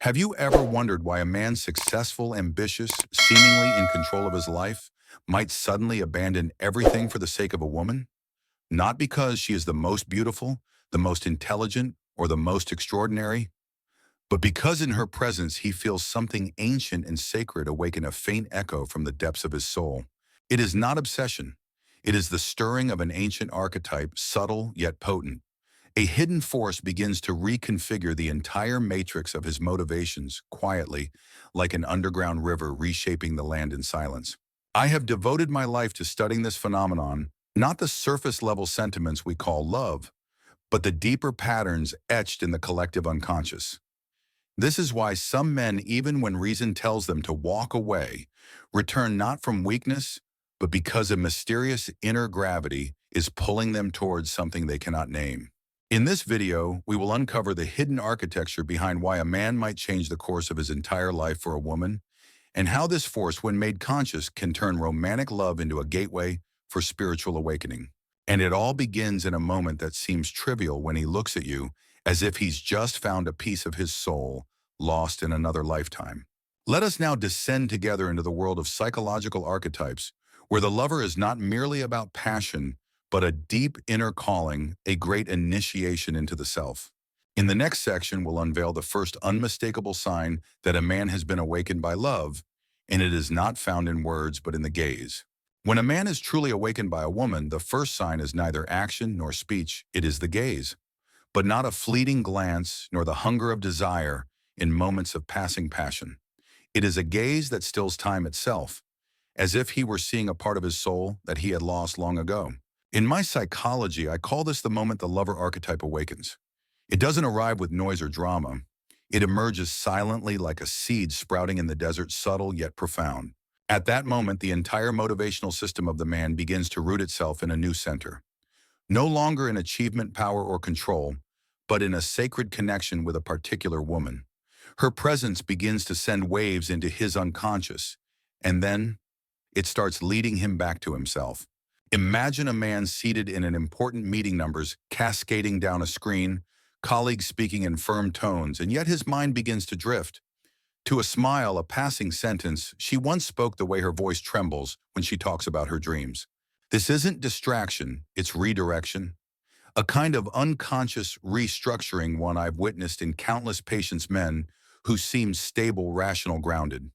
Have you ever wondered why a man successful, ambitious, seemingly in control of his life, might suddenly abandon everything for the sake of a woman? Not because she is the most beautiful, the most intelligent, or the most extraordinary, but because in her presence he feels something ancient and sacred awaken a faint echo from the depths of his soul. It is not obsession. It is the stirring of an ancient archetype, subtle yet potent. A hidden force begins to reconfigure the entire matrix of his motivations quietly, like an underground river reshaping the land in silence. I have devoted my life to studying this phenomenon, not the surface-level sentiments we call love, but the deeper patterns etched in the collective unconscious. This is why some men, even when reason tells them to walk away, return not from weakness, but because a mysterious inner gravity is pulling them towards something they cannot name. In this video, we will uncover the hidden architecture behind why a man might change the course of his entire life for a woman, and how this force, when made conscious, can turn romantic love into a gateway for spiritual awakening. And it all begins in a moment that seems trivial when he looks at you, as if he's just found a piece of his soul lost in another lifetime. Let us now descend together into the world of psychological archetypes, where the lover is not merely about passion, but a deep inner calling, a great initiation into the self. In the next section, we'll unveil the first unmistakable sign that a man has been awakened by love, and it is not found in words but in the gaze. When a man is truly awakened by a woman, the first sign is neither action nor speech, it is the gaze, but not a fleeting glance nor the hunger of desire in moments of passing passion. It is a gaze that stills time itself, as if he were seeing a part of his soul that he had lost long ago. In my psychology, I call this the moment the lover archetype awakens. It doesn't arrive with noise or drama. It emerges silently like a seed sprouting in the desert, subtle yet profound. At that moment, the entire motivational system of the man begins to root itself in a new center. No longer in achievement, power, or control, but in a sacred connection with a particular woman. Her presence begins to send waves into his unconscious, and then it starts leading him back to himself. Imagine a man seated in an important meeting, numbers cascading down a screen, colleagues speaking in firm tones, and yet his mind begins to drift. To a smile, a passing sentence, she once spoke the way her voice trembles when she talks about her dreams. This isn't distraction, it's redirection. A kind of unconscious restructuring, one I've witnessed in countless patients, men who seem stable, rational, grounded.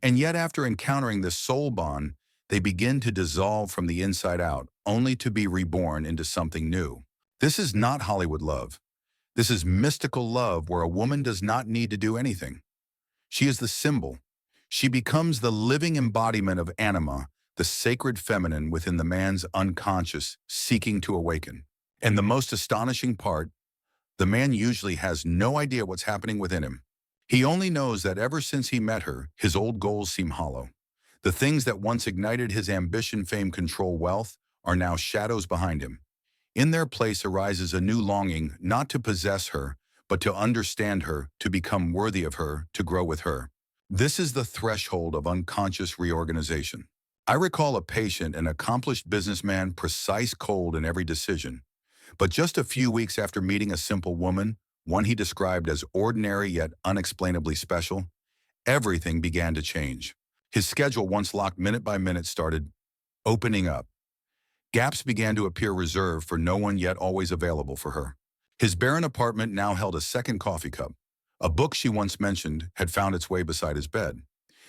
And yet after encountering this soul bond, they begin to dissolve from the inside out, only to be reborn into something new. This is not Hollywood love. This is mystical love where a woman does not need to do anything. She is the symbol. She becomes the living embodiment of Anima, the sacred feminine within the man's unconscious, seeking to awaken. And the most astonishing part, the man usually has no idea what's happening within him. He only knows that ever since he met her, his old goals seem hollow. The things that once ignited his ambition, fame, control, wealth, are now shadows behind him. In their place arises a new longing, not to possess her, but to understand her, to become worthy of her, to grow with her. This is the threshold of unconscious reorganization. I recall a patient, an accomplished businessman, precise, cold in every decision. But just a few weeks after meeting a simple woman, one he described as ordinary yet unexplainably special, everything began to change. His schedule, once locked minute by minute, started opening up. Gaps began to appear reserved for no one, yet always available for her. His barren apartment now held a second coffee cup. A book she once mentioned had found its way beside his bed.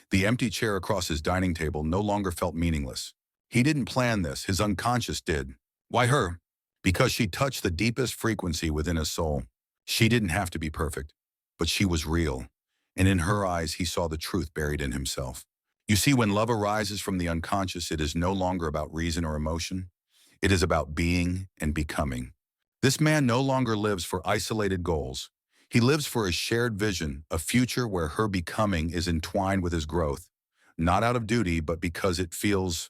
The empty chair across his dining table no longer felt meaningless. He didn't plan this, his unconscious did. Why her? Because she touched the deepest frequency within his soul. She didn't have to be perfect, but she was real. And in her eyes, he saw the truth buried in himself. You see, when love arises from the unconscious, it is no longer about reason or emotion. It is about being and becoming. This man no longer lives for isolated goals. He lives for a shared vision, a future where her becoming is entwined with his growth, not out of duty, but because it feels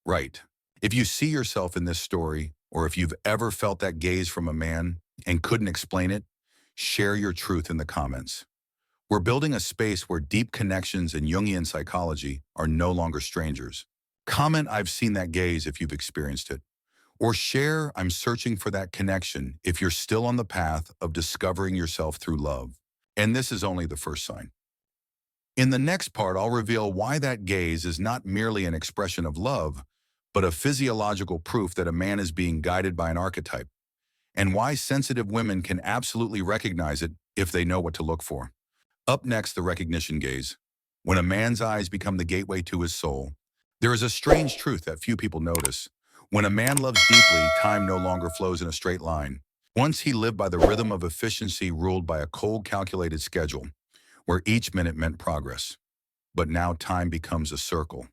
right. If you see yourself in this story, or if you've ever felt that gaze from a man and couldn't explain it, share your truth in the comments. We're building a space where deep connections and Jungian psychology are no longer strangers. Comment, "I've seen that gaze," if you've experienced it. Or share, "I'm searching for that connection," if you're still on the path of discovering yourself through love. And this is only the first sign. In the next part, I'll reveal why that gaze is not merely an expression of love, but a physiological proof that a man is being guided by an archetype, and why sensitive women can absolutely recognize it if they know what to look for. Up next, the recognition gaze. When a man's eyes become the gateway to his soul, there is a strange truth that few people notice. When a man loves deeply, time no longer flows in a straight line. Once he lived by the rhythm of efficiency ruled by a cold, calculated schedule, where each minute meant progress. But now time becomes a circle.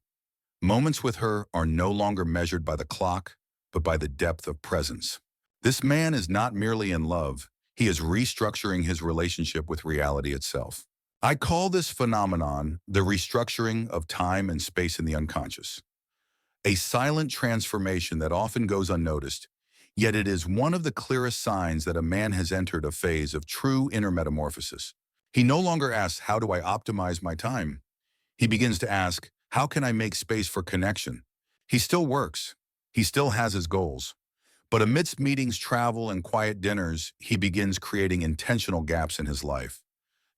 Moments with her are no longer measured by the clock, but by the depth of presence. This man is not merely in love, he is restructuring his relationship with reality itself. I call this phenomenon the restructuring of time and space in the unconscious, a silent transformation that often goes unnoticed, yet it is one of the clearest signs that a man has entered a phase of true inner metamorphosis. He no longer asks, how do I optimize my time? He begins to ask, how can I make space for connection? He still works. He still has his goals. But amidst meetings, travel, and quiet dinners, he begins creating intentional gaps in his life.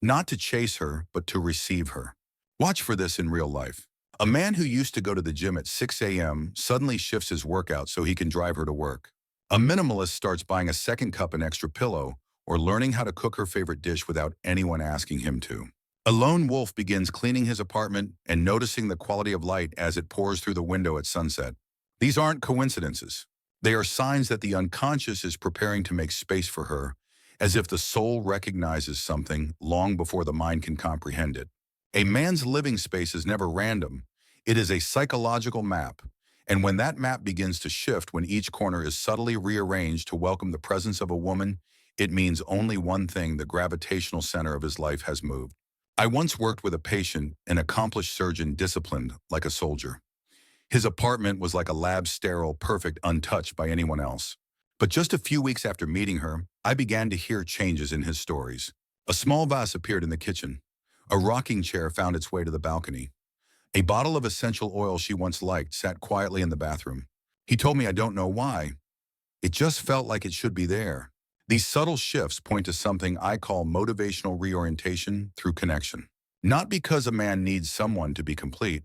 Not to chase her, but to receive her. Watch for this in real life. A man who used to go to the gym at 6 a.m. suddenly shifts his workout so he can drive her to work. A minimalist starts buying a second cup and extra pillow, or learning how to cook her favorite dish without anyone asking him to. A lone wolf begins cleaning his apartment and noticing the quality of light as it pours through the window at sunset. These aren't coincidences. They are signs that the unconscious is preparing to make space for her, as if the soul recognizes something long before the mind can comprehend it. A man's living space is never random. It is a psychological map. And when that map begins to shift, when each corner is subtly rearranged to welcome the presence of a woman, it means only one thing: the gravitational center of his life has moved. I once worked with a patient, an accomplished surgeon disciplined like a soldier. His apartment was like a lab, sterile, perfect, untouched by anyone else. But just a few weeks after meeting her, I began to hear changes in his stories. A small vase appeared in the kitchen. A rocking chair found its way to the balcony. A bottle of essential oil she once liked sat quietly in the bathroom. He told me, I don't know why. It just felt like it should be there. These subtle shifts point to something I call motivational reorientation through connection. Not because a man needs someone to be complete,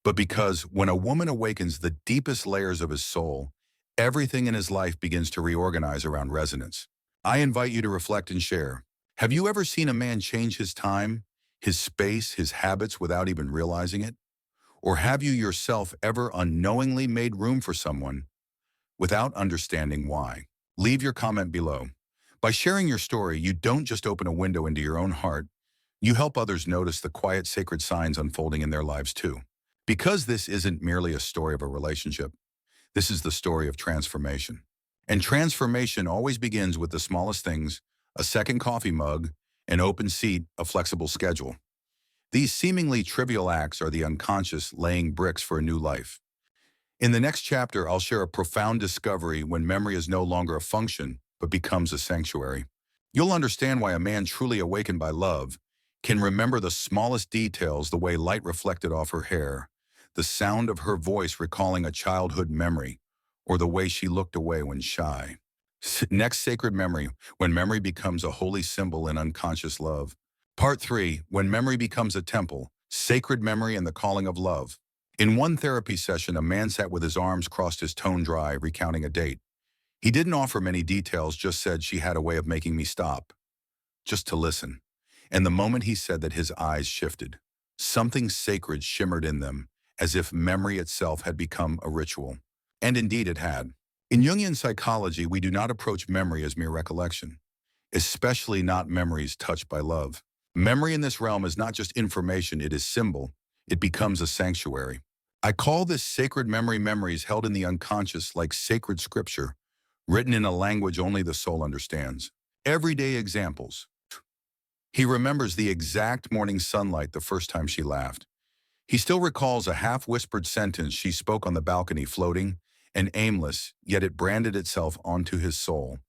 but because when a woman awakens the deepest layers of his soul, everything in his life begins to reorganize around resonance. I invite you to reflect and share. Have you ever seen a man change his time, his space, his habits without even realizing it? Or have you yourself ever unknowingly made room for someone without understanding why? Leave your comment below. By sharing your story, you don't just open a window into your own heart, you help others notice the quiet, sacred signs unfolding in their lives too. Because this isn't merely a story of a relationship, this is the story of transformation. And transformation always begins with the smallest things: a second coffee mug, an open seat, a flexible schedule. These seemingly trivial acts are the unconscious laying bricks for a new life. In the next chapter, I'll share a profound discovery when memory is no longer a function, but becomes a sanctuary. You'll understand why a man truly awakened by love can remember the smallest details: the way light reflected off her hair, the sound of her voice recalling a childhood memory, or the way she looked away when shy. Next, sacred memory, when memory becomes a holy symbol in unconscious love. Part 3, when memory becomes a temple, sacred memory and the calling of love. In one therapy session, a man sat with his arms crossed, his tone dry, recounting a date. He didn't offer many details, just said, she had a way of making me stop, just to listen. And the moment he said that, his eyes shifted. Something sacred shimmered in them, as if memory itself had become a ritual. And indeed it had. In Jungian psychology, we do not approach memory as mere recollection, especially not memories touched by love. Memory in this realm is not just information, it is symbol. It becomes a sanctuary. I call this sacred memory, memories held in the unconscious like sacred scripture, written in a language only the soul understands. Everyday examples. He remembers the exact morning sunlight the first time she laughed. He still recalls a half-whispered sentence she spoke on the balcony, floating and aimless, yet it branded itself onto his soul.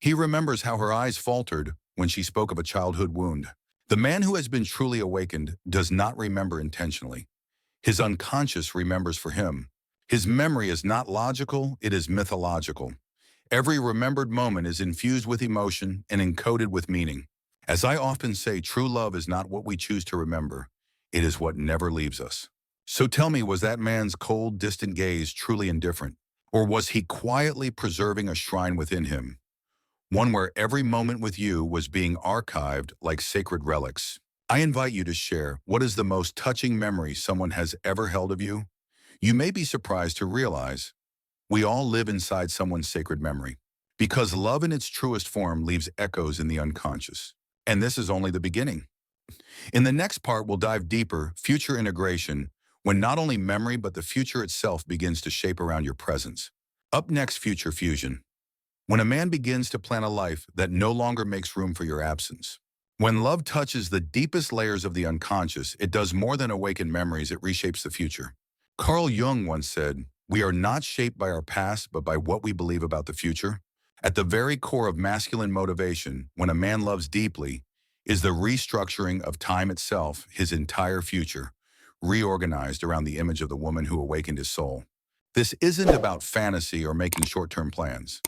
He remembers how her eyes faltered when she spoke of a childhood wound. The man who has been truly awakened does not remember intentionally. His unconscious remembers for him. His memory is not logical, it is mythological. Every remembered moment is infused with emotion and encoded with meaning. As I often say, true love is not what we choose to remember. It is what never leaves us. So tell me, was that man's cold, distant gaze truly indifferent? Or was he quietly preserving a shrine within him, one where every moment with you was being archived like sacred relics? I invite you to share, what is the most touching memory someone has ever held of you? You may be surprised to realize we all live inside someone's sacred memory, because love in its truest form leaves echoes in the unconscious. And this is only the beginning. In the next part, we'll dive deeper, future integration, when not only memory but the future itself begins to shape around your presence. Up next, future fusion. When a man begins to plan a life that no longer makes room for your absence. When love touches the deepest layers of the unconscious, it does more than awaken memories, it reshapes the future. Carl Jung once said, "We are not shaped by our past, but by what we believe about the future." At the very core of masculine motivation, when a man loves deeply, is the restructuring of time itself, his entire future, reorganized around the image of the woman who awakened his soul. This isn't about fantasy or making short-term plans.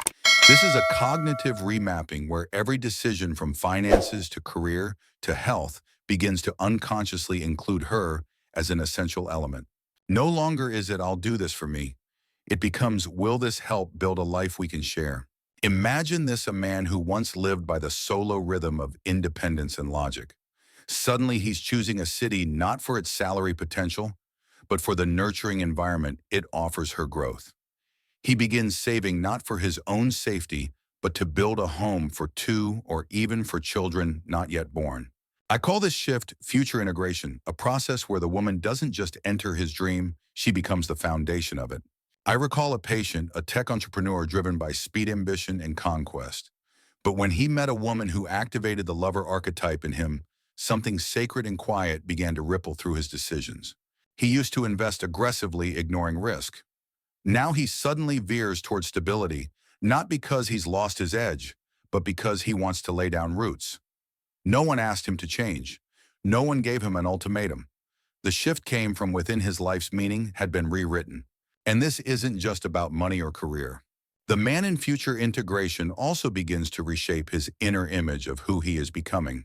This is a cognitive remapping where every decision from finances to career to health begins to unconsciously include her as an essential element. No longer is it, "I'll do this for me." It becomes, "Will this help build a life we can share?" Imagine this: a man who once lived by the solo rhythm of independence and logic. Suddenly he's choosing a city not for its salary potential, but for the nurturing environment it offers her growth. He begins saving not for his own safety, but to build a home for two or even for children not yet born. I call this shift future integration, a process where the woman doesn't just enter his dream, she becomes the foundation of it. I recall a patient, a tech entrepreneur driven by speed, ambition, and conquest. But when he met a woman who activated the lover archetype in him, something sacred and quiet began to ripple through his decisions. He used to invest aggressively, ignoring risk. Now he suddenly veers toward stability, not because he's lost his edge, but because he wants to lay down roots. No one asked him to change. No one gave him an ultimatum. The shift came from within. His life's meaning had been rewritten. And this isn't just about money or career. The man in future integration also begins to reshape his inner image of who he is becoming.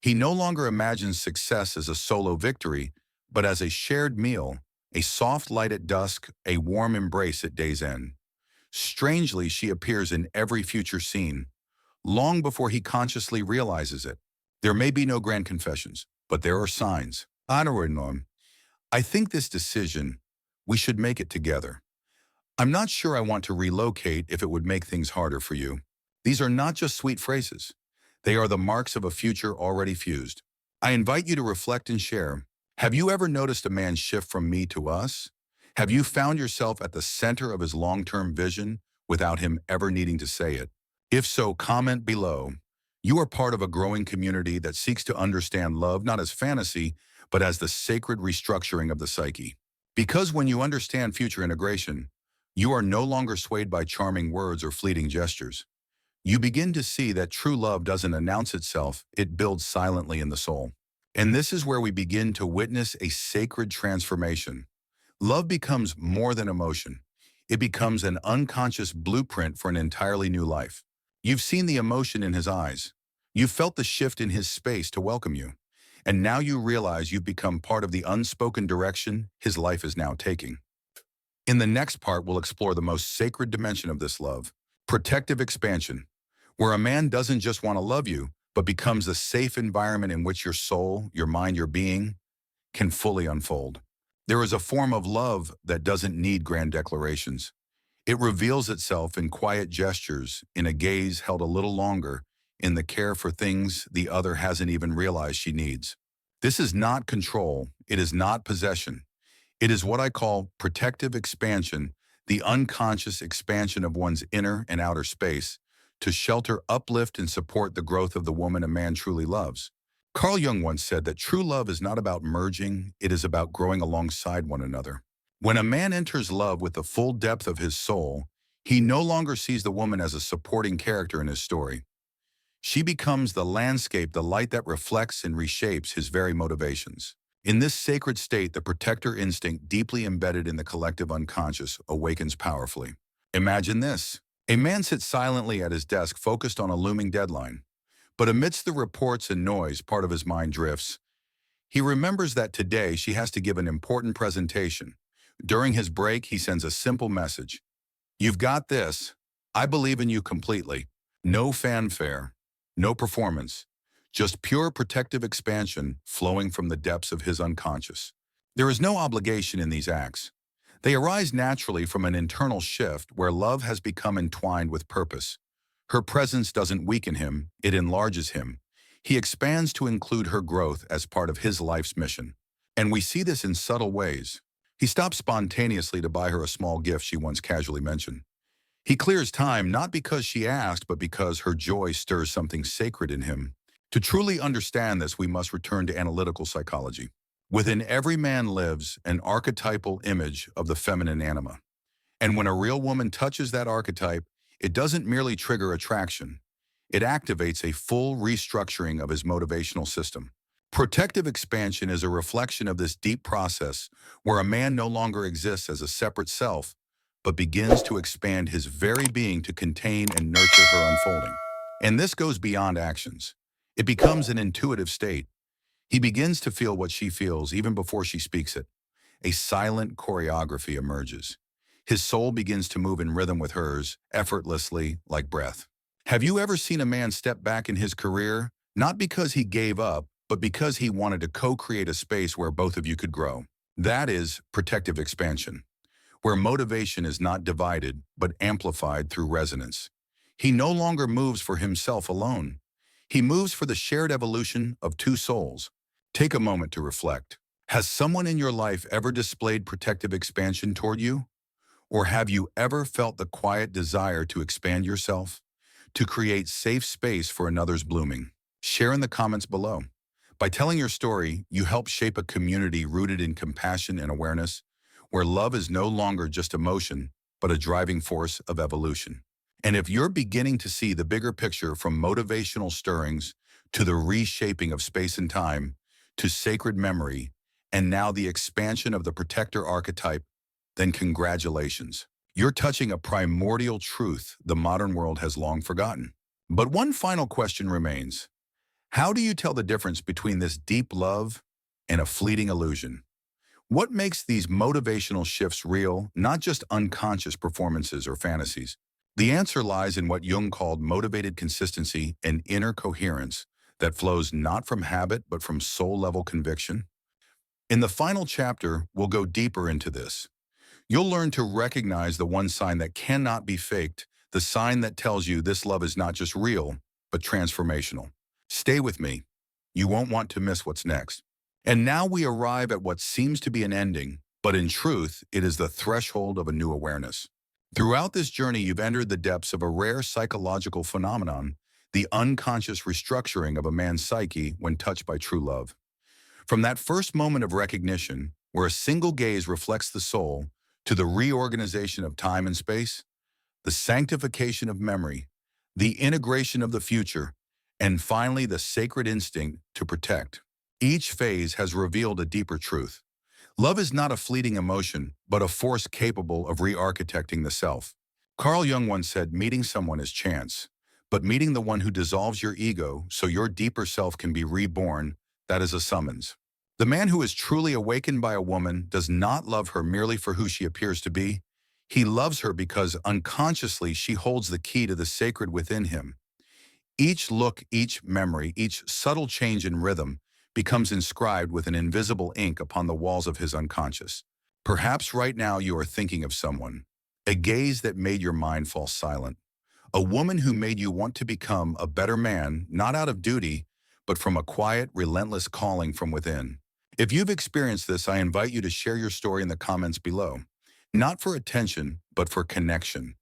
He no longer imagines success as a solo victory, but as a shared meal, a soft light at dusk, a warm embrace at day's end. Strangely, she appears in every future scene, long before he consciously realizes it. There may be no grand confessions, but there are signs. I think this decision, we should make it together. I'm not sure I want to relocate if it would make things harder for you. These are not just sweet phrases. They are the marks of a future already fused. I invite you to reflect and share. Have you ever noticed a man shift from me to us? Have you found yourself at the center of his long-term vision without him ever needing to say it? If so, comment below. You are part of a growing community that seeks to understand love not as fantasy, but as the sacred restructuring of the psyche. Because when you understand future integration, you are no longer swayed by charming words or fleeting gestures. You begin to see that true love doesn't announce itself, it builds silently in the soul. And this is where we begin to witness a sacred transformation. Love becomes more than emotion. It becomes an unconscious blueprint for an entirely new life. You've seen the emotion in his eyes. You've felt the shift in his space to welcome you. And now you realize you've become part of the unspoken direction his life is now taking. In the next part, we'll explore the most sacred dimension of this love, protective expansion, where a man doesn't just want to love you, but becomes a safe environment in which your soul, your mind, your being can fully unfold. There is a form of love that doesn't need grand declarations. It reveals itself in quiet gestures, in a gaze held a little longer, in the care for things the other hasn't even realized she needs. This is not control. It is not possession. It is what I call protective expansion, the unconscious expansion of one's inner and outer space to shelter, uplift, and support the growth of the woman a man truly loves. Carl Jung once said that true love is not about merging, it is about growing alongside one another. When a man enters love with the full depth of his soul, he no longer sees the woman as a supporting character in his story. She becomes the landscape, the light that reflects and reshapes his very motivations. In this sacred state, the protector instinct, deeply embedded in the collective unconscious, awakens powerfully. Imagine this. A man sits silently at his desk, focused on a looming deadline. But amidst the reports and noise, part of his mind drifts. He remembers that today she has to give an important presentation. During his break, he sends a simple message. You've got this. I believe in you completely. No fanfare, no performance, just pure protective expansion flowing from the depths of his unconscious. There is no obligation in these acts. They arise naturally from an internal shift where love has become entwined with purpose. Her presence doesn't weaken him, it enlarges him. He expands to include her growth as part of his life's mission. And we see this in subtle ways. He stops spontaneously to buy her a small gift she once casually mentioned. He clears time not because she asked, but because her joy stirs something sacred in him. To truly understand this, we must return to analytical psychology. Within every man lives an archetypal image of the feminine anima. And when a real woman touches that archetype, it doesn't merely trigger attraction. It activates a full restructuring of his motivational system. Protective expansion is a reflection of this deep process where a man no longer exists as a separate self, but begins to expand his very being to contain and nurture her unfolding. And this goes beyond actions. It becomes an intuitive state. He begins to feel what she feels even before she speaks it. A silent choreography emerges. His soul begins to move in rhythm with hers, effortlessly, like breath. Have you ever seen a man step back in his career, not because he gave up, but because he wanted to co-create a space where both of you could grow? That is protective expansion, where motivation is not divided, but amplified through resonance. He no longer moves for himself alone. He moves for the shared evolution of two souls. Take a moment to reflect. Has someone in your life ever displayed protective expansion toward you? Or have you ever felt the quiet desire to expand yourself, to create safe space for another's blooming? Share in the comments below. By telling your story, you help shape a community rooted in compassion and awareness, where love is no longer just emotion, but a driving force of evolution. And if you're beginning to see the bigger picture from motivational stirrings to the reshaping of space and time, to sacred memory, and now the expansion of the protector archetype, then congratulations. You're touching a primordial truth the modern world has long forgotten. But one final question remains. How do you tell the difference between this deep love and a fleeting illusion? What makes these motivational shifts real, not just unconscious performances or fantasies? The answer lies in what Jung called motivated consistency and inner coherence that flows not from habit but from soul-level conviction. In the final chapter, we'll go deeper into this. You'll learn to recognize the one sign that cannot be faked, the sign that tells you this love is not just real, but transformational. Stay with me. You won't want to miss what's next. And now we arrive at what seems to be an ending, but in truth, it is the threshold of a new awareness. Throughout this journey, you've entered the depths of a rare psychological phenomenon, the unconscious restructuring of a man's psyche when touched by true love. From that first moment of recognition, where a single gaze reflects the soul, to the reorganization of time and space, the sanctification of memory, the integration of the future, and finally the sacred instinct to protect. Each phase has revealed a deeper truth. Love is not a fleeting emotion, but a force capable of re-architecting the self. Carl Jung once said, meeting someone is chance, but meeting the one who dissolves your ego so your deeper self can be reborn, that is a summons. The man who is truly awakened by a woman does not love her merely for who she appears to be. He loves her because unconsciously she holds the key to the sacred within him. Each look, each memory, each subtle change in rhythm becomes inscribed with an invisible ink upon the walls of his unconscious. Perhaps right now you are thinking of someone, a gaze that made your mind fall silent, a woman who made you want to become a better man, not out of duty, but from a quiet, relentless calling from within. If you've experienced this, I invite you to share your story in the comments below. Not for attention, but for connection.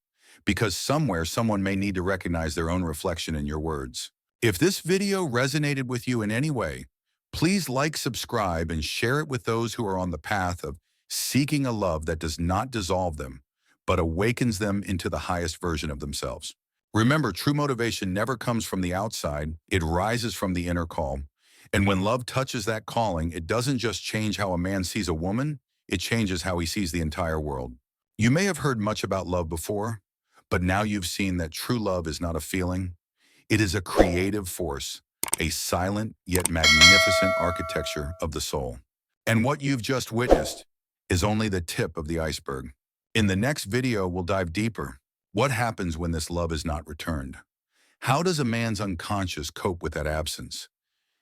Because somewhere, someone may need to recognize their own reflection in your words. If this video resonated with you in any way, please like, subscribe, and share it with those who are on the path of seeking a love that does not dissolve them, but awakens them into the highest version of themselves. Remember, true motivation never comes from the outside, it rises from the inner call. And when love touches that calling, it doesn't just change how a man sees a woman, it changes how he sees the entire world. You may have heard much about love before, but now you've seen that true love is not a feeling. It is a creative force, a silent yet magnificent architecture of the soul. And what you've just witnessed is only the tip of the iceberg. In the next video, we'll dive deeper. What happens when this love is not returned? How does a man's unconscious cope with that absence?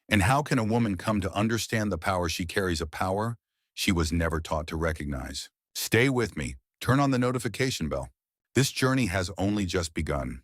And how can a woman come to understand the power she carries, a power she was never taught to recognize? Stay with me. Turn on the notification bell. This journey has only just begun.